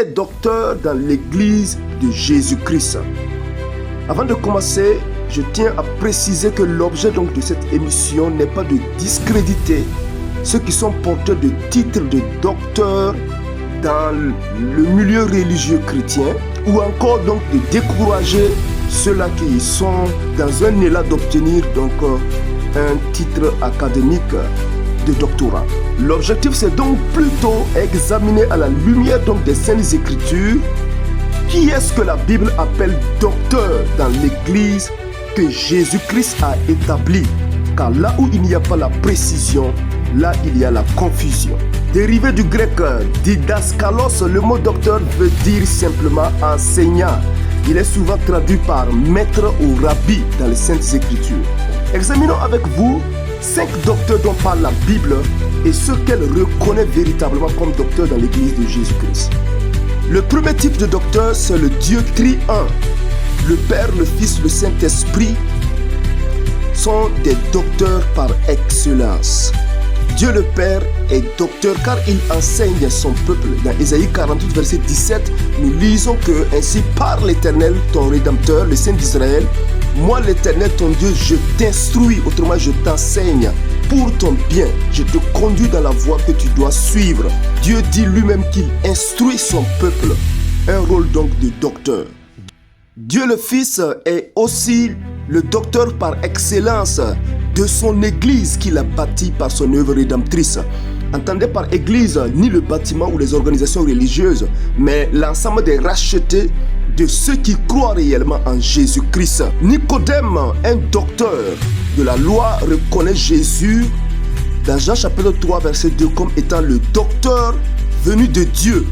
est docteur dans l'église de Jésus-Christ? Avant de commencer, je tiens à préciser que l'objet donc de cette émission n'est pas de discréditer ceux qui sont porteurs de titres de docteur dans le milieu religieux chrétien, ou encore donc de décourager ceux-là qui sont dans un élan d'obtenir donc un titre académique de doctorat. L'objectif, c'est donc plutôt examiner à la lumière donc des Saintes Écritures qui est-ce que la Bible appelle docteur dans l'église que Jésus-Christ a établi. Car là où il n'y a pas la précision, là il y a la confusion. Dérivé du grec didaskalos, le mot docteur veut dire simplement enseignant. Il est souvent traduit par maître ou rabbi dans les Saintes Écritures. Examinons avec vous 5 docteurs dont parle la Bible et ceux qu'elle reconnaît véritablement comme docteurs dans l'église de Jésus-Christ. Le premier type de docteur, c'est le Dieu tri-un. Le Père, le Fils, le Saint-Esprit sont des docteurs par excellence. Dieu le Père est docteur car il enseigne son peuple. Dans Ésaïe 48, verset 17, nous lisons que « Ainsi parle l'Éternel, ton Rédempteur, le Saint d'Israël. Moi l'Éternel, ton Dieu, je t'instruis, autrement je t'enseigne pour ton bien. Je te conduis dans la voie que tu dois suivre. » Dieu dit lui-même qu'il instruit son peuple. Un rôle donc de docteur. Dieu le Fils est aussi le docteur par excellence de son église qu'il a bâtie par son œuvre rédemptrice. Entendez par église ni le bâtiment ou les organisations religieuses, mais l'ensemble des rachetés de ceux qui croient réellement en Jésus-Christ. Nicodème, un docteur de la loi, reconnaît Jésus dans Jean chapitre 3 verset 2 comme étant le docteur venu de Dieu.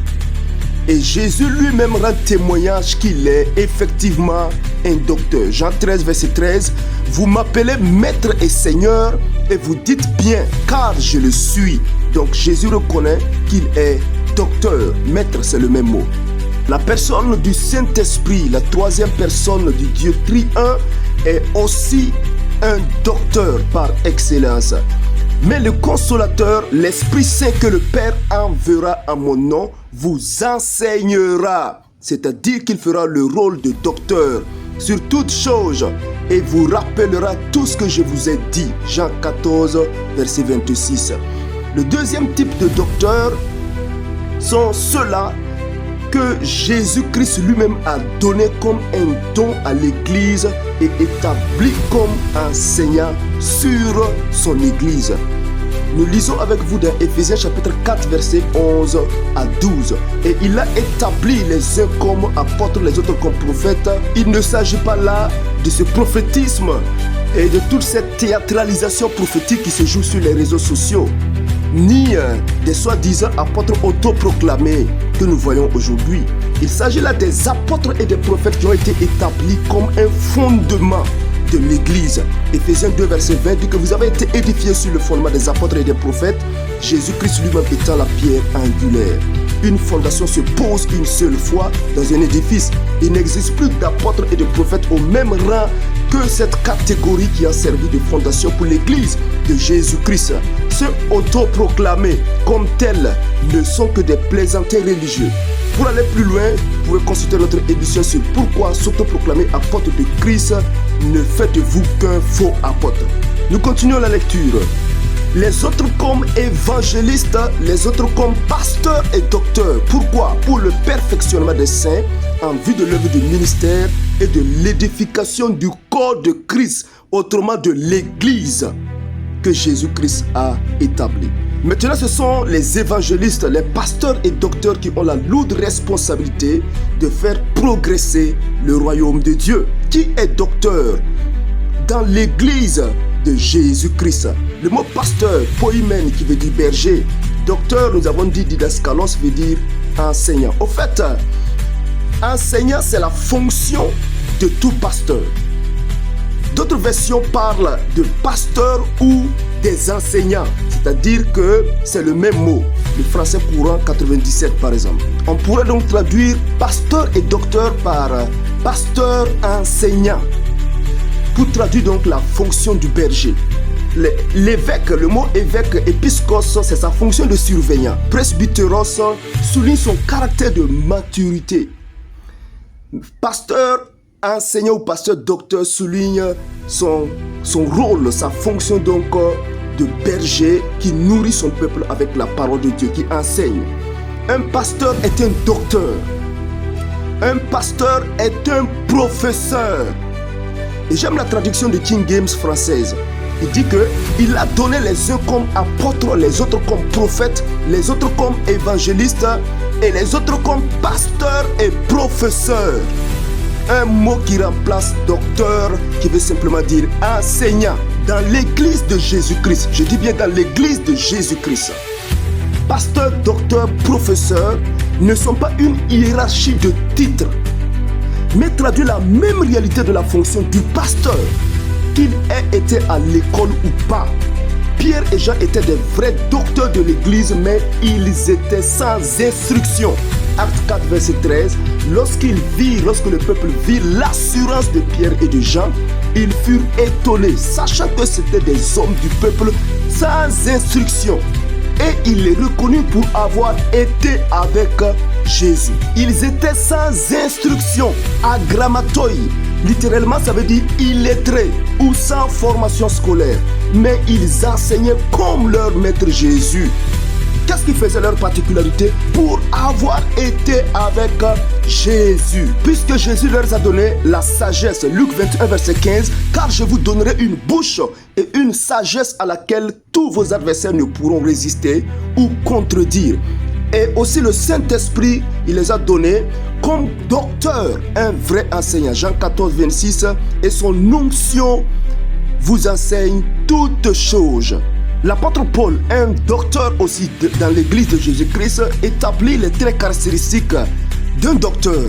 Et Jésus lui-même rend témoignage qu'il est effectivement un docteur. Jean 13 verset 13, vous m'appelez maître et seigneur et vous dites bien car je le suis. Donc Jésus reconnaît qu'il est docteur. Maître, c'est le même mot. La personne du Saint-Esprit, la troisième personne du Dieu tri-un, est aussi un docteur par excellence. Mais le consolateur, l'Esprit Saint que le Père enverra en mon nom, vous enseignera. C'est-à-dire qu'il fera le rôle de docteur sur toutes choses et vous rappellera tout ce que je vous ai dit. Jean 14, verset 26. Le deuxième type de docteur sont ceux-là que Jésus-Christ lui-même a donné comme un don à l'Église et établi comme enseignant sur son Église. Nous lisons avec vous dans Éphésiens chapitre 4 verset 11 à 12. Et il a établi les uns comme apôtres, les autres comme prophètes. Il ne s'agit pas là de ce prophétisme et de toute cette théâtralisation prophétique qui se joue sur les réseaux sociaux, ni des soi-disant apôtres autoproclamés que nous voyons aujourd'hui. Il s'agit là des apôtres et des prophètes qui ont été établis comme un fondement de l'Église. Éphésiens 2 verset 20 dit que vous avez été édifiés sur le fondement des apôtres et des prophètes, Jésus-Christ lui-même étant la pierre angulaire. Une fondation se pose une seule fois dans un édifice. Il n'existe plus d'apôtres et de prophètes au même rang que cette catégorie qui a servi de fondation pour l'Église de Jésus-Christ. Ceux autoproclamés comme tels ne sont que des plaisantins religieux. Pour aller plus loin, vous pouvez consulter notre émission sur pourquoi s'autoproclamer apôtre de Christ ne fait de vous qu'un faux apôtre. Nous continuons la lecture. Les autres comme évangélistes, les autres comme pasteurs et docteurs. Pourquoi? Pour le perfectionnement des saints en vue de l'œuvre du ministère et de l'édification du corps de Christ, autrement de l'Église que Jésus-Christ a établie. Maintenant, ce sont les évangélistes, les pasteurs et docteurs qui ont la lourde responsabilité de faire progresser le royaume de Dieu. Qui est docteur dans l'église de Jésus-Christ? Le mot pasteur, poimen, qui veut dire berger. Docteur, nous avons dit didaskalos, veut dire enseignant. Au fait, enseignant, c'est la fonction de tout pasteur. D'autres versions parlent de pasteur ou des enseignants, c'est-à-dire que c'est le même mot. Le français courant 97 par exemple. On pourrait donc traduire pasteur et docteur par pasteur enseignant, pour traduire donc la fonction du berger. l'évêque, le mot évêque, épiscos, c'est sa fonction de surveillant. Presbyteros souligne son caractère de maturité. Pasteur, enseignant ou pasteur docteur souligne son rôle, sa fonction donc de berger qui nourrit son peuple avec la parole de Dieu, qui enseigne. Un pasteur est un docteur. Un pasteur est un professeur. Et j'aime la traduction de King James française. Il dit qu'il a donné les uns comme apôtres, les autres comme prophètes, les autres comme évangélistes et les autres comme pasteurs et professeurs. Un mot qui remplace docteur, qui veut simplement dire enseignant. Dans l'église de Jésus-Christ, je dis bien dans l'église de Jésus-Christ, pasteur, docteur, professeur ne sont pas une hiérarchie de titres, mais traduit la même réalité de la fonction du pasteur, qu'il ait été à l'école ou pas. Pierre et Jean étaient des vrais docteurs de l'église, mais ils étaient sans instruction. Acte 4, verset 13, lorsque le peuple vit l'assurance de Pierre et de Jean, ils furent étonnés, sachant que c'étaient des hommes du peuple sans instruction. Et il les reconnut pour avoir été avec Jésus. Ils étaient sans instruction, agrammatoi. Littéralement, ça veut dire illettrés ou sans formation scolaire. Mais ils enseignaient comme leur maître Jésus. Qu'est-ce qui faisait leur particularité? Pour avoir été avec Jésus. Puisque Jésus leur a donné la sagesse. Luc 21, verset 15. Car je vous donnerai une bouche et une sagesse à laquelle tous vos adversaires ne pourront résister ou contredire. Et aussi le Saint-Esprit, il les a donnés comme docteur, un vrai enseignant. Jean 14, 26. Et son onction vous enseigne toutes choses. L'apôtre Paul, un docteur aussi dans l'église de Jésus-Christ, établit les traits caractéristiques d'un docteur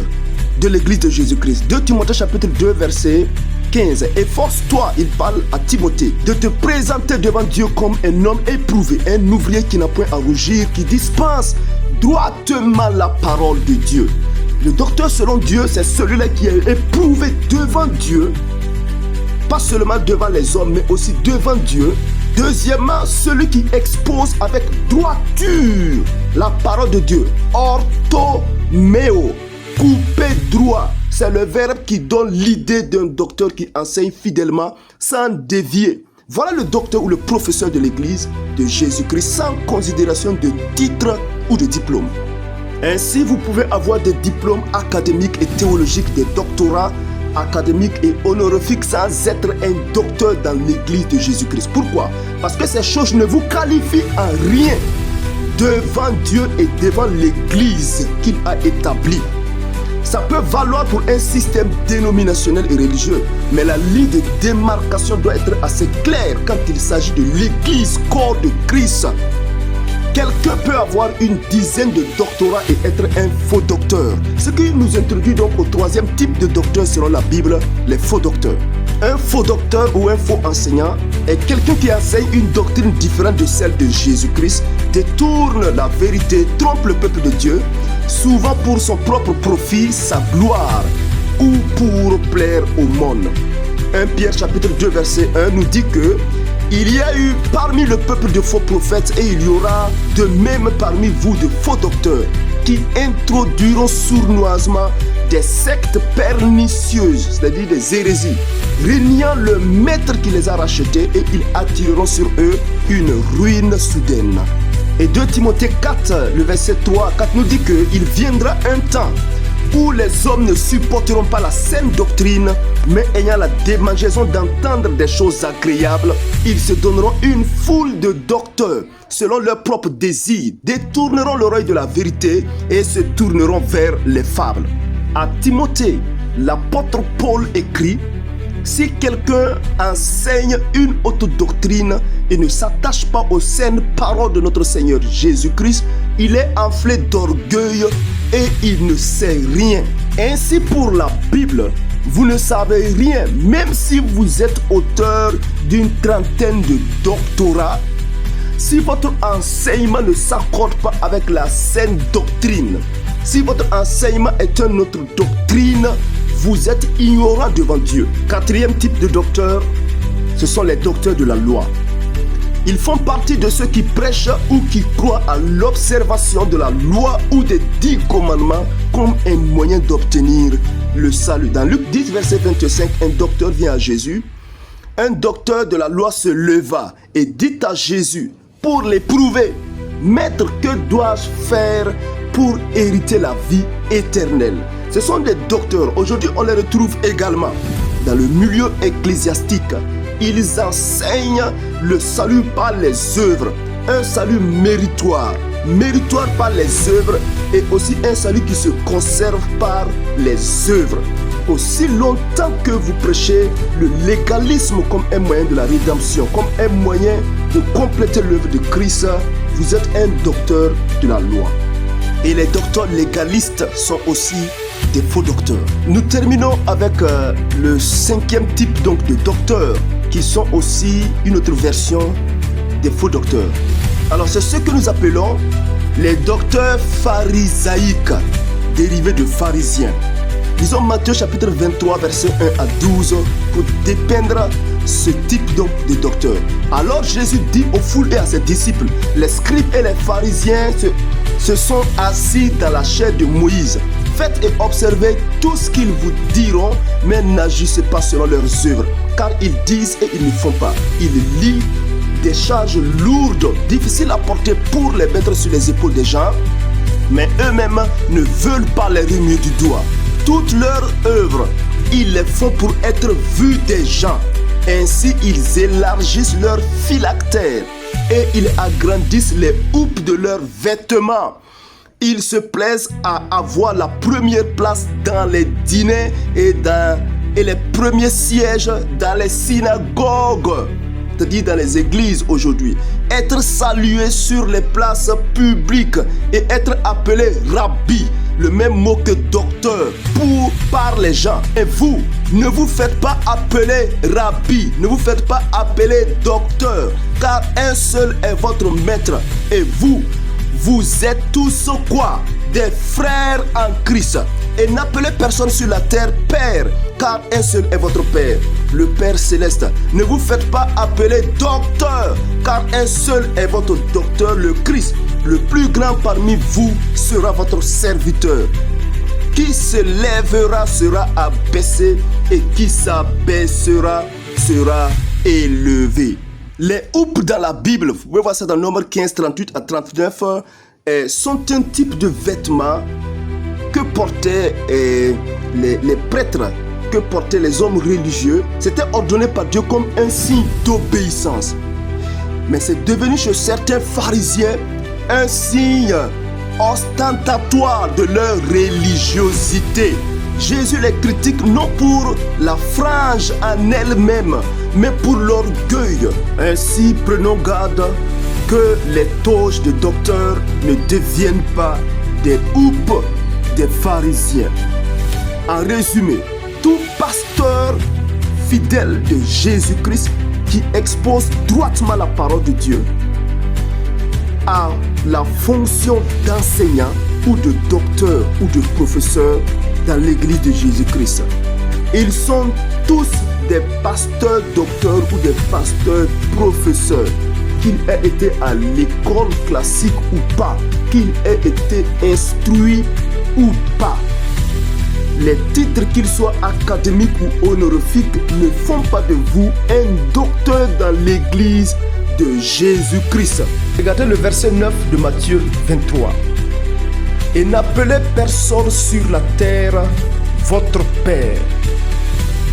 de l'église de Jésus-Christ. 2 Timothée chapitre 2 verset 15. Efforce-toi, il parle à Timothée, de te présenter devant Dieu comme un homme éprouvé, un ouvrier qui n'a point à rougir, qui dispense droitement la parole de Dieu. Le docteur selon Dieu, c'est celui-là qui est éprouvé devant Dieu, pas seulement devant les hommes, mais aussi devant Dieu. Deuxièmement, celui qui expose avec droiture la parole de Dieu. Orthoméo, couper droit. C'est le verbe qui donne l'idée d'un docteur qui enseigne fidèlement sans dévier. Voilà le docteur ou le professeur de l'église de Jésus-Christ sans considération de titre ou de diplôme. Ainsi, vous pouvez avoir des diplômes académiques et théologiques, des doctorats académique et honorifique sans être un docteur dans l'église de Jésus-Christ. Pourquoi? Parce que ces choses ne vous qualifient en rien devant Dieu et devant l'église qu'il a établie. Ça peut valoir pour un système dénominationnel et religieux, mais la ligne de démarcation doit être assez claire quand il s'agit de l'église corps de Christ. Quelqu'un peut avoir une dizaine de doctorats et être un faux docteur. Ce qui nous introduit donc au troisième type de docteur selon la Bible, les faux docteurs. Un faux docteur ou un faux enseignant est quelqu'un qui enseigne une doctrine différente de celle de Jésus-Christ, détourne la vérité, trompe le peuple de Dieu, souvent pour son propre profit, sa gloire ou pour plaire au monde. 1 Pierre chapitre 2 verset 1 nous dit que il y a eu parmi le peuple de faux prophètes et il y aura de même parmi vous de faux docteurs qui introduiront sournoisement des sectes pernicieuses, c'est-à-dire des hérésies, régnant le maître qui les a rachetés et ils attireront sur eux une ruine soudaine. Et 2 Timothée 4, le verset 3 à 4 nous dit qu'il viendra un temps où les hommes ne supporteront pas la saine doctrine, mais ayant la démangeaison d'entendre des choses agréables, ils se donneront une foule de docteurs selon leurs propres désirs, détourneront l'oreille de la vérité et se tourneront vers les fables. À Timothée, l'apôtre Paul écrit: si quelqu'un enseigne une autre doctrine et ne s'attache pas aux saines paroles de notre Seigneur Jésus-Christ, il est enflé d'orgueil et il ne sait rien. Ainsi pour la Bible, vous ne savez rien, même si vous êtes auteur d'une trentaine de doctorats. Si votre enseignement ne s'accorde pas avec la saine doctrine, si votre enseignement est une autre doctrine, vous êtes ignorant devant Dieu. Quatrième type de docteur, ce sont les docteurs de la loi. Ils font partie de ceux qui prêchent ou qui croient à l'observation de la loi ou des 10 commandements comme un moyen d'obtenir le salut. Dans Luc 10, verset 25, un docteur vient à Jésus. Un docteur de la loi se leva et dit à Jésus, pour l'éprouver, « Maître, que dois-je faire pour hériter la vie éternelle ?» Ce sont des docteurs. Aujourd'hui, on les retrouve également dans le milieu ecclésiastique. Ils enseignent le salut par les œuvres, un salut méritoire par les œuvres et aussi un salut qui se conserve par les œuvres. Aussi longtemps que vous prêchez le légalisme comme un moyen de la rédemption, comme un moyen de compléter l'œuvre de Christ, vous êtes un docteur de la loi. Et les docteurs légalistes sont aussi des faux docteurs. Nous terminons avec le 5e type donc de docteurs qui sont aussi une autre version des faux docteurs. Alors c'est ce que nous appelons les docteurs pharisaïques, dérivés de pharisiens. Lisons Matthieu chapitre 23 verset 1 à 12 pour dépeindre ce type donc de docteur. Alors Jésus dit aux foules et à ses disciples, les scribes et les pharisiens se sont assis dans la chair de Moïse. Faites et observez tout ce qu'ils vous diront, mais n'agissez pas selon leurs œuvres, car ils disent et ils ne font pas. Ils lient des charges lourdes, difficiles à porter pour les mettre sur les épaules des gens, mais eux-mêmes ne veulent pas les remuer du doigt. Toutes leurs œuvres, ils les font pour être vus des gens. Ainsi, ils élargissent leurs phylactères et ils agrandissent les houppes de leurs vêtements. Ils se plaisent à avoir la première place dans les dîners et les premiers sièges dans les synagogues, c'est-à-dire dans les églises aujourd'hui. Être salué sur les places publiques et être appelé rabbi, le même mot que docteur, par les gens. Et vous, ne vous faites pas appeler rabbi, ne vous faites pas appeler docteur, car un seul est votre maître. Et vous êtes tous quoi? Des frères en Christ. Et n'appelez personne sur la terre Père, car un seul est votre Père, le Père Céleste. Ne vous faites pas appeler docteur, car un seul est votre docteur, le Christ. Le plus grand parmi vous sera votre serviteur. Qui se lèvera sera abaissé, et qui s'abaissera sera élevé. Les houppes dans la Bible, vous pouvez voir ça dans Nombre 15, 38 à 39, sont un type de vêtements que portaient les prêtres, que portaient les hommes religieux. C'était ordonné par Dieu comme un signe d'obéissance. Mais c'est devenu chez certains pharisiens un signe ostentatoire de leur religiosité. Jésus les critique non pour la frange en elle-même, mais pour l'orgueil. Ainsi, prenons garde que les toges de docteurs ne deviennent pas des houppes des pharisiens. En résumé, tout pasteur fidèle de Jésus-Christ qui expose droitement la parole de Dieu a la fonction d'enseignant ou de docteur ou de professeur dans l'église de Jésus-Christ. Ils sont tous des pasteurs docteurs ou des pasteurs professeurs, qu'ils aient été à l'école classique ou pas, qu'ils aient été instruits ou pas. Les titres, qu'ils soient académiques ou honorifiques, ne font pas de vous un docteur dans l'église de Jésus-Christ. Regardez le verset 9 de Matthieu 23. Et n'appelez personne sur la terre votre Père,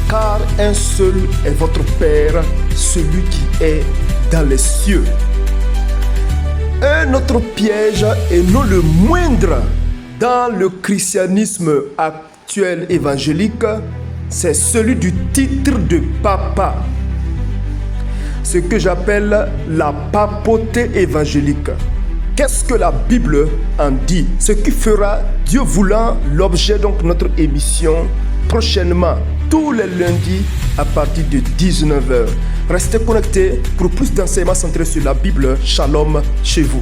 car un seul est votre Père, celui qui est dans les cieux. Un autre piège, et non le moindre, dans le christianisme actuel évangélique, c'est celui du titre de papa. Ce que j'appelle la papauté évangélique. Qu'est-ce que la Bible en dit? Ce qui fera, Dieu voulant, l'objet donc de notre émission prochainement, tous les lundis à partir de 19h. Restez connectés pour plus d'enseignements centrés sur la Bible. Shalom chez vous.